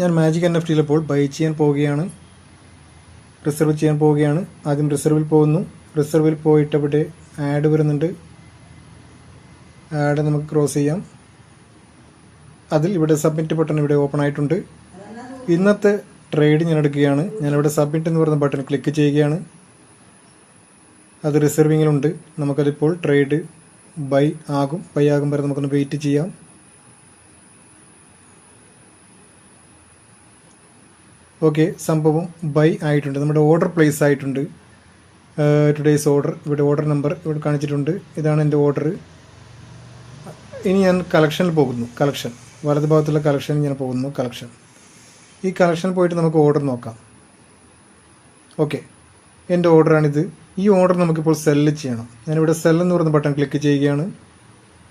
ഞാൻ magic NFT ഇപ്പോൾ by ചെയ്യാൻ പോവുകയാണ്, റിസർവ് ചെയ്യാൻ പോവുകയാണ്. ആദ്യം റിസർവിൽ പോകുന്നു. റിസർവിൽ പോയിട്ട് ഇവിടെ ആഡ് വരുന്നുണ്ട്. ആഡ് നമുക്ക് ക്രോസ് ചെയ്യാം. അതിൽ ഇവിടെ സബ്മിറ്റ് ബട്ടൺ ഇവിടെ ഓപ്പൺ ആയിട്ടുണ്ട്. ഇന്നത്തെ ട്രേഡ് ഞാൻ എടുക്കുകയാണ്. ഞാനിവിടെ സബ്മിറ്റ് എന്ന് പറയുന്ന ബട്ടൺ ക്ലിക്ക് ചെയ്യുകയാണ്. അത് റിസർവിങ്ങിലുണ്ട്. നമുക്കതിപ്പോൾ ട്രേഡ് ബൈ ആകും വരെ നമുക്കൊന്ന് വെയിറ്റ് ചെയ്യാം. ഓക്കെ, സംഭവം ബൈ ആയിട്ടുണ്ട്. നമ്മുടെ ഓർഡർ പ്ലേസ് ആയിട്ടുണ്ട്. ടുഡേയ്സ് ഓർഡർ, ഇവിടെ ഓർഡർ നമ്പർ ഇവിടെ കാണിച്ചിട്ടുണ്ട്. ഇതാണ് എൻ്റെ ഓർഡർ. ഇനി ഞാൻ കളക്ഷനിൽ പോകുന്നു. കളക്ഷൻ വലതു ഭാഗത്തുള്ള കളക്ഷൻ ഞാൻ പോകുന്നു. കളക്ഷൻ, ഈ കളക്ഷനിൽ പോയിട്ട് നമുക്ക് ഓർഡർ നോക്കാം. ഓക്കെ, എൻ്റെ ഓർഡറാണിത്. ഈ ഓർഡർ നമുക്കിപ്പോൾ സെല്ല് ചെയ്യണം. ഞാനിവിടെ സെൽ എന്ന് പറയുന്ന ബട്ടൺ ക്ലിക്ക് ചെയ്യുകയാണ്.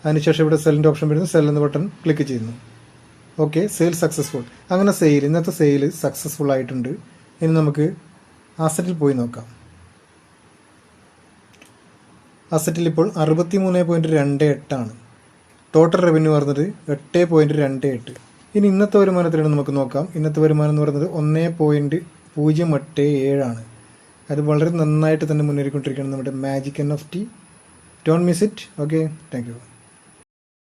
അതിനുശേഷം ഇവിടെ സെല്ലിൻ്റെ ഓപ്ഷൻ വരുന്നു. സെൽ എന്ന ബട്ടൺ ക്ലിക്ക് ചെയ്യുന്നു. Okay, sale successful. അങ്ങനെ ഇന്നത്തെ സെയിൽ സക്സസ്ഫുൾ ആയിട്ടുണ്ട്. ഇനി നമുക്ക് അസറ്റിൽ പോയി നോക്കാം. അസറ്റിൽ ഇപ്പോൾ 63.28 ആണ്. ടോട്ടൽ റവന്യൂ പറഞ്ഞത് 8.28. ഇനി ഇന്നത്തെ വരുമാനത്തിലാണ് നമുക്ക് നോക്കാം. ഇന്നത്തെ വരുമാനം എന്ന് പറയുന്നത് 1.087 ആണ്. അത് വളരെ നന്നായിട്ട് തന്നെ മുന്നേറിക്കൊണ്ടിരിക്കുകയാണ് നമ്മുടെ magic NFT. Don't miss it. Okay, thank you.